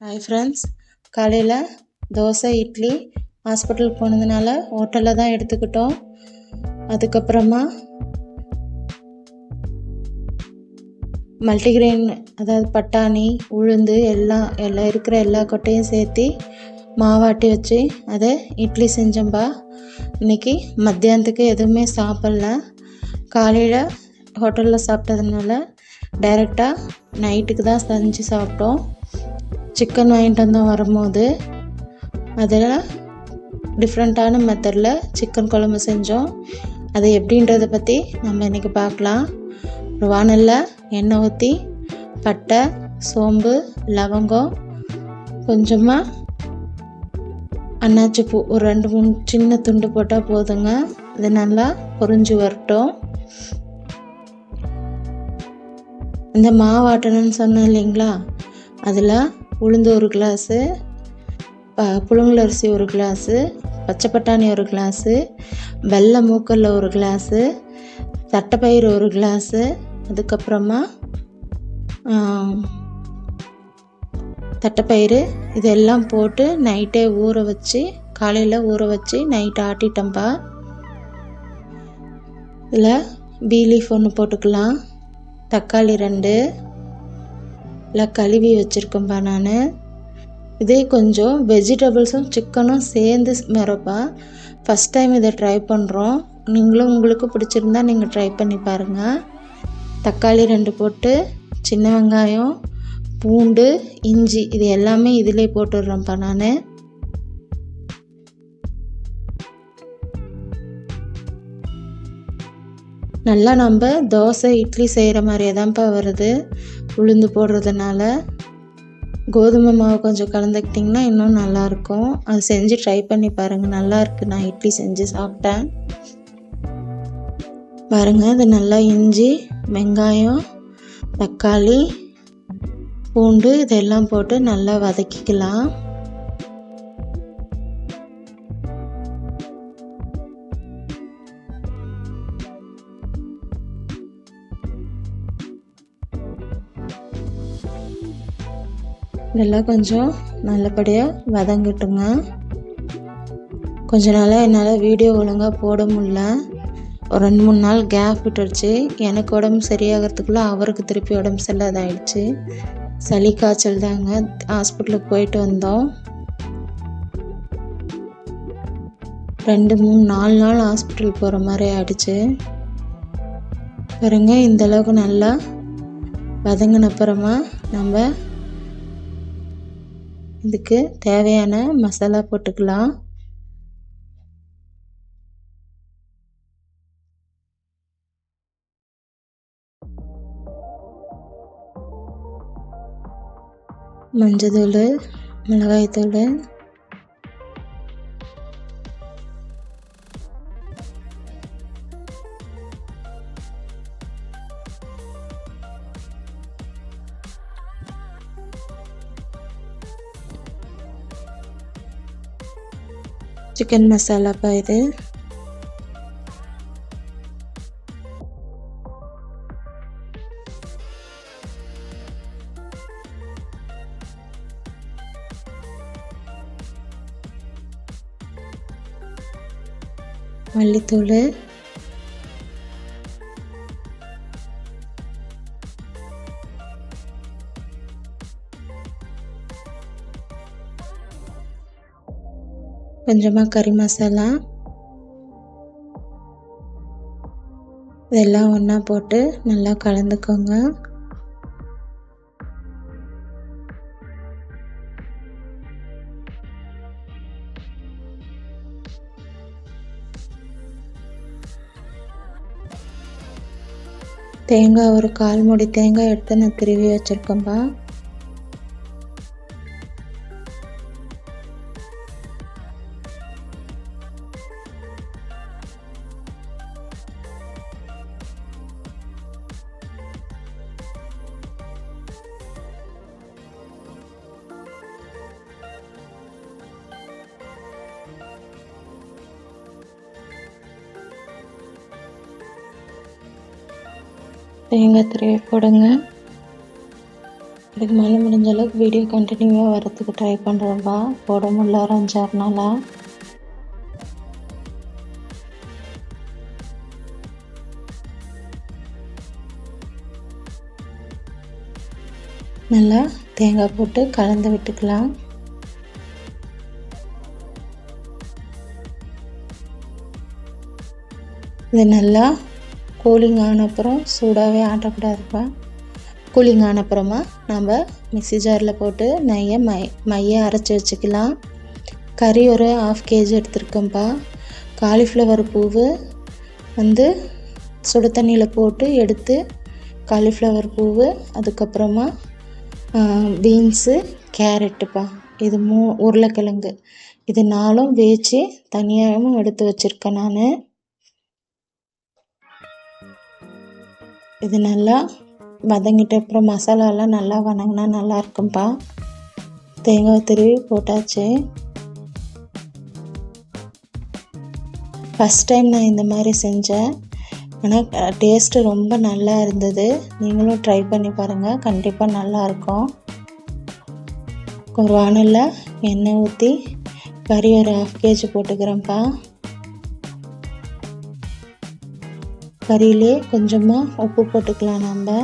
Hi friends, காலையில் தோசை இட்லி ஹாஸ்பிட்டலுக்கு போனதுனால ஹோட்டலில் தான் எடுத்துக்கிட்டோம். அதுக்கப்புறமா மல்டிகிரெயின், அதாவது பட்டாணி உளுந்து எல்லாம் இருக்கிற எல்லா கொட்டையும் சேர்த்து மாவாட்டி வச்சு அதை இட்லி செஞ்சோம்பா. இன்றைக்கி மத்தியானத்துக்கு எதுவுமே சாப்பிடல. காலையில் ஹோட்டலில் சாப்பிட்டதுனால டைரெக்டாக நைட்டுக்கு தான் செஞ்சு சாப்பிட்டோம். சிக்கன் வாங்கிட்டு வந்தோம் வரும்போது. அதில் டிஃப்ரெண்ட்டான மெத்தடில் சிக்கன் குழம்பு செஞ்சோம். அது எப்படின்றத பற்றி நம்ம இன்றைக்கி பார்க்கலாம். ஒரு வானலில் எண்ணெய் ஊற்றி பட்டை சோம்பு லவங்கம் கொஞ்சமாக அன்னாச்சி பூ ஒரு 2-3 சின்ன துண்டு போட்டால் போதுங்க. அது நல்லா பொரிஞ்சு வரட்டும். இந்த மாவாட்டணும்னு சொன்னேன் இல்லைங்களா, அதில் உளுந்து 1 கிளாஸு, புழுங்கலரிசி 1 கிளாஸு, பச்சை பட்டாணி 1 கிளாஸு, வெள்ளை மூக்கல்ல 1 கிளாஸு, தட்டைப்பயிறு 1 கிளாஸு, அதுக்கப்புறமா தட்டைப்பயிறு இதெல்லாம் போட்டு நைட்டே ஊற வச்சு காலையில் ஊற வச்சு நைட்டு ஆட்டிட்டோம்பா. இதில் பீ லீஃப் 1 போட்டுக்கலாம். தக்காளி 2 இல்லை கழுவி வச்சுருக்கேன்ப்பா நான். இதே கொஞ்சம் வெஜிடபிள்ஸும் சிக்கனும் சேர்ந்து வரப்பா. ஃபஸ்ட் டைம் இதை ட்ரை பண்ணுறோம். நீங்களும் உங்களுக்கு பிடிச்சிருந்தா நீங்கள் ட்ரை பண்ணி பாருங்கள். தக்காளி 2 போட்டு சின்ன வெங்காயம் பூண்டு இஞ்சி இது எல்லாமே இதிலே போட்டுடுறேன்ப்பா நான். நல்லா நம்ம தோசை இட்லி செய்கிற மாதிரியே தான்ப்பா வருது உளுந்து போடுறதுனால. கோதுமை மாவு கொஞ்சம் கலந்துக்கிட்டிங்கன்னா இன்னும் நல்லாயிருக்கும். அது செஞ்சு ட்ரை பண்ணி பாருங்கள், நல்லாயிருக்கு. நான் இட்லி செஞ்சு சாப்பிட்டேன் பாருங்கள். அது நல்லா இஞ்சி வெங்காயம் தக்காளி பூண்டு இதெல்லாம் போட்டு நல்லா வதக்கிக்கலாம். இதெல்லாம் கொஞ்சம் நல்லபடியாக வதங்கட்டுங்க. கொஞ்ச நாளாக என்னால் வீடியோ ஒழுங்காக போட முடியல. ஒரு 2-3 நாள் கேப் விட்டுடுச்சு. எனக்கு உடம்பு சரியாகிறதுக்குள்ளே அவருக்கு திருப்பி உடம்பு சரியில்லாதாயிடுச்சு. சளி காய்ச்சல் தாங்க. ஹாஸ்பிட்டலுக்கு போயிட்டு வந்தோம். 2-3-4 நாள் ஹாஸ்பிட்டல் போகிற மாதிரி ஆயிடுச்சு பாருங்க. இந்தளவுக்கு நல்லா வதங்கின அப்புறமா நம்ம இதுக்கு தேவையான மசாலா போட்டுக்கலாம். மஞ்சத்தூள் மிளகாய்த்தூள் சிக்கன் மசாலாப்பா இது. மல்லித்தூள் கொஞ்சமாக கறி மசாலா இதெல்லாம் ஒன்றா போட்டு நல்லா கலந்துக்கோங்க. தேங்காய் ஒரு 1/4 மூடி தேங்காய் எடுத்து நான் திருவி வச்சுருக்கேன்ப்பா. தேங்காய் துருவி போடுங்க. இதுக்கு மேலே முடிஞ்ச அளவுக்கு வீடியோ கண்டினியூவாக வரத்துக்கு ட்ரை பண்ணுறேன்ப்பா. போட முடியல ஒரு 5-6 நாளாக. நல்லா தேங்காய் போட்டு கலந்து விட்டுக்கலாம். இது நல்லா கூலிங் ஆன அப்புறம் சூடாகவே ஆட்டக்கூடாதுப்பா. கூலிங் ஆன அப்புறமா நம்ம மிக்ஸி ஜாரில் போட்டு மையை அரைச்சி வச்சுக்கலாம். கறி ஒரு 1/2 kg எடுத்துருக்கேன்ப்பா. காலிஃப்ளவர் பூவு வந்து சுடு தண்ணியில் போட்டு எடுத்து காலிஃப்ளவர் பூவு, அதுக்கப்புறமா பீன்ஸு, கேரட்டுப்பா, இது உருளைக்கிழங்கு, இது 4ம் வேச்சு தனியாகவும் எடுத்து வச்சுருக்கேன் நான். இது நல்லா வதங்கிட்டு அப்புறம் மசாலாலாம் நல்லா வதங்கினா நல்லா இருக்கும்ப்பா. தேங்காய் துருவி போட்டாச்சு. ஃபஸ்ட் டைம் நான் இந்த மாதிரி செஞ்சேன். ஆனால் டேஸ்ட்டு ரொம்ப நல்லா இருந்தது. நீங்களும் ட்ரை பண்ணி பாருங்கள், கண்டிப்பாக நல்லாயிருக்கும். ஒரு வானலில் எண்ணெய் ஊற்றி கறி ஒரு 1/2 kg போட்டுக்கிறேன்ப்பா. கறியிலே கொஞ்சமாக உப்பு போட்டுக்கலாம் நம்ம.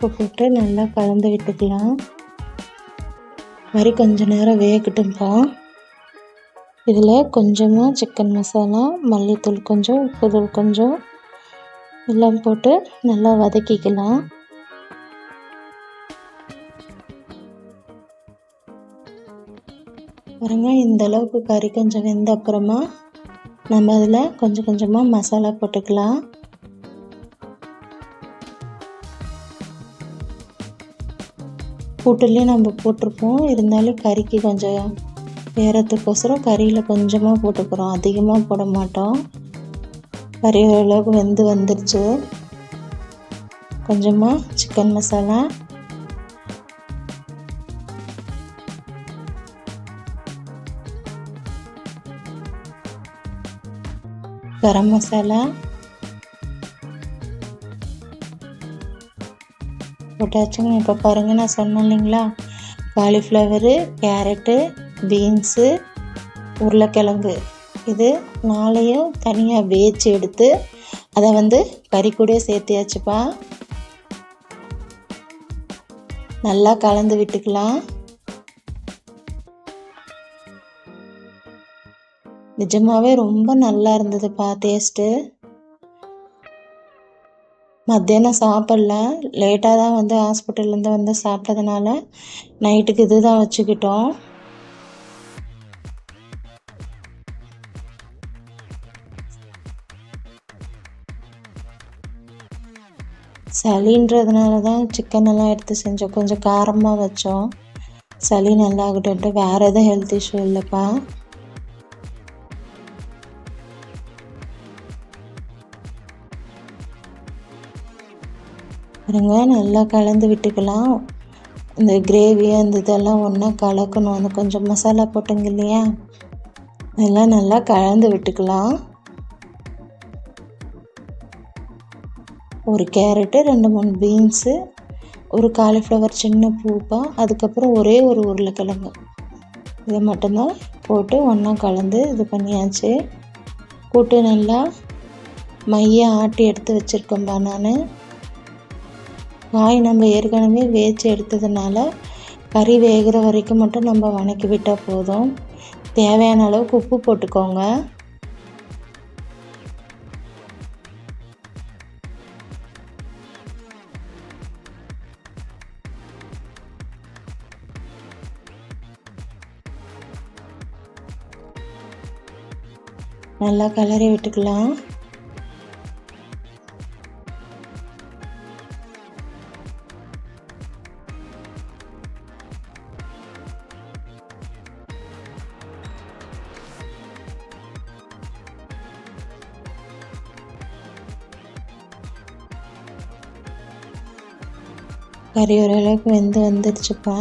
உப்பு போட்டு நல்லா கலந்து விட்டுக்கலாம். மாதிரி கொஞ்ச நேரம் வேகட்டும்ப்பா. இதில் கொஞ்சமாக சிக்கன் மசாலா, மல்லித்தூள் கொஞ்சம், உப்புத்தூள் கொஞ்சம் எல்லாம் போட்டு நல்லா வதக்கிக்கலாம். பாருங்க, இந்த அளவுக்கு கறி கொஞ்சம் வெந்த அப்புறமா நம்ம அதில் கொஞ்சம் கொஞ்சமாக மசாலா போட்டுக்கலாம். கூட்டுலேயே நம்ம போட்டிருப்போம், இருந்தாலும் கறிக்கு கொஞ்சம் வேறதுக்கோசரம் கறியில் கொஞ்சமாக போட்டுக்கிறோம், அதிகமாக போட மாட்டோம். கறி ஓரளவுக்கு வெந்து வந்துருச்சு. கொஞ்சமாக சிக்கன் மசாலா, கரம் மசாலா போட்டாச்சுங்க. இப்போ பாருங்கள், நான் சொன்னேன் இல்லைங்களா, காலிஃப்ளவரு, கேரட்டு, பீன்ஸு, உருளைக்கிழங்கு, இது 4யும் தனியாக வேச்சு எடுத்து அதை வந்து கறி கூட சேர்த்தியாச்சுப்பா. நல்லா கலந்து விட்டுக்கலாம். நிஜமாவே ரொம்ப நல்லா இருந்ததுப்பா டேஸ்ட்டு. மத்தியானம் சாப்பிடல, லேட்டாக தான் வந்து ஹாஸ்பிட்டல்லேருந்து வந்து சாப்பிட்டதுனால நைட்டுக்கு இது தான் வச்சுக்கிட்டோம். சளின்றதுனால தான் சிக்கன் எல்லாம் எடுத்து செஞ்சோம். கொஞ்சம் காரமாக வச்சோம். சளி நல்லா ஆகட்டும்ட்டு, வேறு எதுவும் ஹெல்த் இஷ்யூ இல்லைப்பா. பாருங்க, நல்லா கலந்து விட்டுக்கலாம். இந்த கிரேவி அந்த இதெல்லாம் ஒன்றா கலக்கணும். அந்த கொஞ்சம் மசாலா போட்டுங்க இல்லையா, அதெல்லாம் நல்லா கலந்து விட்டுக்கலாம். ஒரு கேரட்டு, 2-3 பீன்ஸு, ஒரு காலிஃப்ளவர் சின்ன பூப்பா, அதுக்கப்புறம் ஒரே ஒரு உருளைக்கிழங்கு, இதை மட்டும்தான் போட்டு ஒன்றா கலந்து இது பண்ணியாச்சு. கூட்டு நல்லா மையை ஆட்டி எடுத்து வச்சுருக்கேன்பா நான். காய் நம்ம ஏற்கனவே வேச்சு எடுத்ததுனால கறி வேகிற வரைக்கும் மட்டும் நம்ம வதக்கி விட்டால் போதும். தேவையான அளவுக்கு உப்பு போட்டுக்கோங்க. நல்லா கிளறி விட்டுக்கலாம். கறி ஓரளவுக்கு வெந்து வந்துருச்சுப்பா.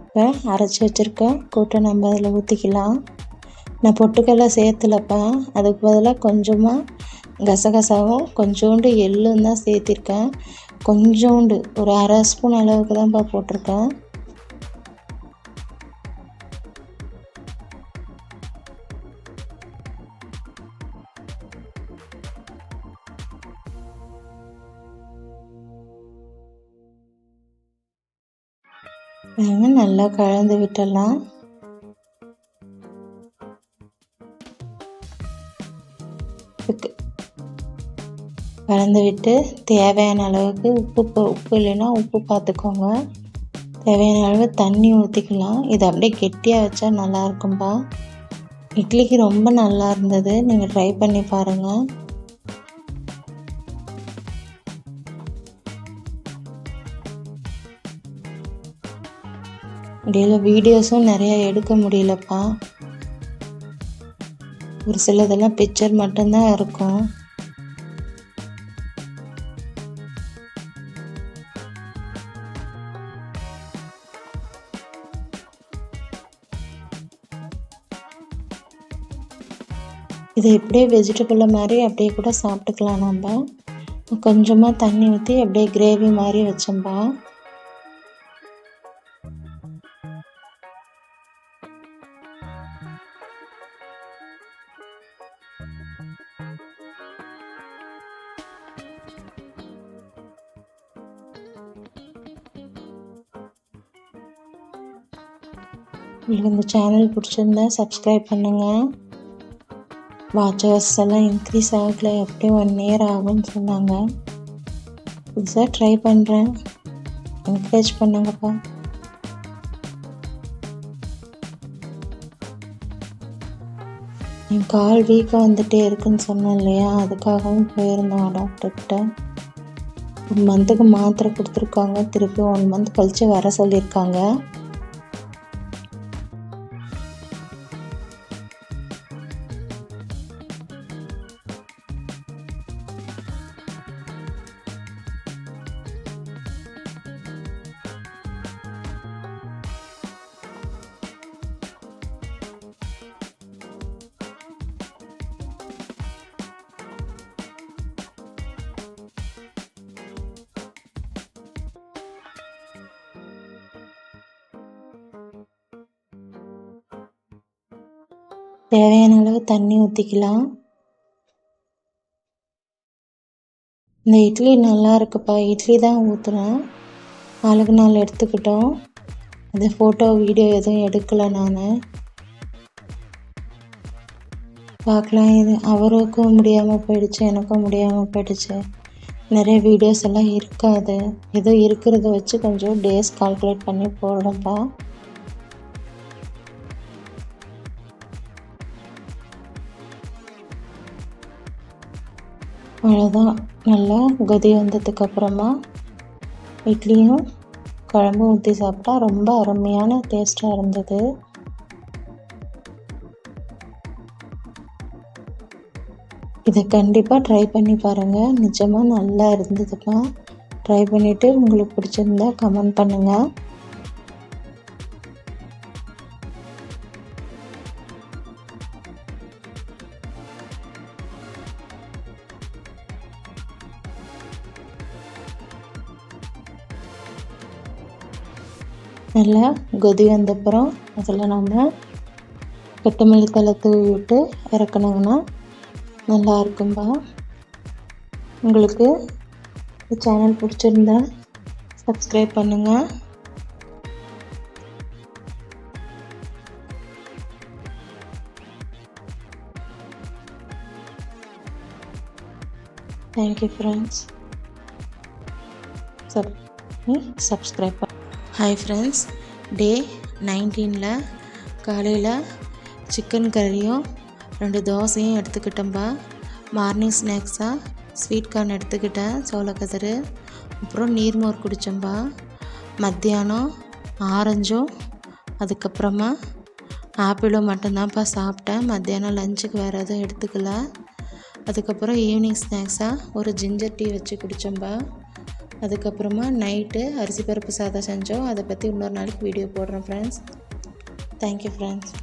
இப்போ அரைச்சி வச்சுருக்க கூட்டை நம்ம அதில் ஊற்றிக்கலாம். நான் பொட்டுக்கடலை சேர்த்துலப்பா, அதுக்கு பதிலாக கொஞ்சமாக கசகசாவும் கொஞ்சோண்டு எள்ளும் தான் சேர்த்திருக்கேன். கொஞ்சோண்டு ஒரு அரை ஸ்பூன் அளவுக்கு தான்ப்பா போட்டிருக்கேன். நல்லா கலந்து விட்டுடலாம். கலந்து விட்டு தேவையான அளவுக்கு உப்பு இல்லைன்னா உப்பு பார்த்துக்கோங்க. தேவையான அளவு தண்ணி ஊற்றிக்கலாம். இதை அப்படியே கெட்டியாக வச்சா நல்லா இருக்கும்பா. இட்லிக்கு ரொம்ப நல்லா இருந்தது, நீங்கள் ட்ரை பண்ணி பாருங்கள். இடையில் வீடியோஸும் நிறையா எடுக்க முடியலப்பா. ஒரு சிலதெல்லாம் பிக்சர் மட்டும்தான் இருக்கும். இதை இப்படியே வெஜிடபிள் மாதிரி அப்படியே கூட சாப்பிட்டுக்கலாம். நம்ம கொஞ்சமாக தண்ணி ஊற்றி அப்படியே கிரேவி மாதிரி வச்சோம்பா. உங்களுக்கு இந்த சேனல் பிடிச்சிருந்தா சப்ஸ்கிரைப் பண்ணுங்கள். வாட்ச் ஹவர்ஸ் எல்லாம் இன்க்ரீஸ் ஆகலை, எப்படியும் 1 year ஆகும்னு சொன்னாங்க. புதுசாக ட்ரை பண்ணுறேன், என்கரேஜ் பண்ணுங்கப்பா. என் கால் வீக்காக வந்துகிட்டே இருக்குன்னு சொன்னேன் இல்லையா, அதுக்காகவும் போயிருந்தோம் டாக்டர்கிட்ட. 1 monthக்கு மாத்திரை கொடுத்துருக்காங்க, திருப்பி 1 month கழித்து வர சொல்லியிருக்காங்க. தேவையான அளவு தண்ணி ஊற்றிக்கலாம். இந்த இட்லி நல்லா இருக்குப்பா. இட்லி தான் ஊற்றுனேன், 4க்கு 4 எடுத்துக்கிட்டோம். அது ஃபோட்டோ வீடியோ எதுவும் எடுக்கலை நான். பார்க்கலாம், இது அவருக்கும் முடியாமல் போயிடுச்சு, எனக்கும் முடியாமல் போயிடுச்சு. நிறைய வீடியோஸ் எல்லாம் இருக்காது, ஏதோ இருக்கிறத வச்சு கொஞ்சம் டேஸ் கால்குலேட் பண்ணி போடுறோம்ப்பா. அவ்வளோதான். நல்லா கொதி வந்ததுக்கப்புறமா இட்லியும் குழம்பும் ஊற்றி சாப்பிட்டா ரொம்ப அருமையான டேஸ்ட்டாக இருந்தது. இதை கண்டிப்பாக ட்ரை பண்ணி பாருங்கள், நிஜமாக நல்லா இருந்ததுப்பா. ட்ரை பண்ணிவிட்டு உங்களுக்கு பிடிச்சிருந்தா கமெண்ட் பண்ணுங்கள். நல்லா கொதி வந்தப்புறம் அதில் நம்ம கொத்தமல்லி தழை தூவி விட்டு இறக்கணுங்கன்னா நல்லா இருக்கும்பா. உங்களுக்கு இந்த சேனல் பிடிச்சிருந்தா சப்ஸ்கிரைப் பண்ணுங்கள். Thank you friends. Subscribe. Hi friends, day 19 காலையில் சிக்கன் கறியும் 2 தோசையும் எடுத்துக்கிட்டேன்பா. மார்னிங் ஸ்நாக்ஸாக ஸ்வீட் கார்ன் எடுத்துக்கிட்டேன், சோளக்கதிர், அப்புறம் நீர்மோர் குடித்தேன்பா. மத்தியானம் ஆரஞ்சும் அதுக்கப்புறமா ஆப்பிளும் மட்டும்தான்ப்பா சாப்பிட்டேன். மத்தியானம் லஞ்சுக்கு வேறு எதுவும் எடுத்துக்கல. அதுக்கப்புறம் ஈவினிங் ஸ்நாக்ஸாக ஒரு ஜிஞ்சர் டீ வச்சு குடித்தோம்பா. அதுக்கப்புறமா நைட்டு அரிசி பருப்பு சாதம் செஞ்சோம். அதை பற்றி இன்னொரு நாளைக்கு வீடியோ போடுறேன் ஃப்ரெண்ட்ஸ். Thank you friends.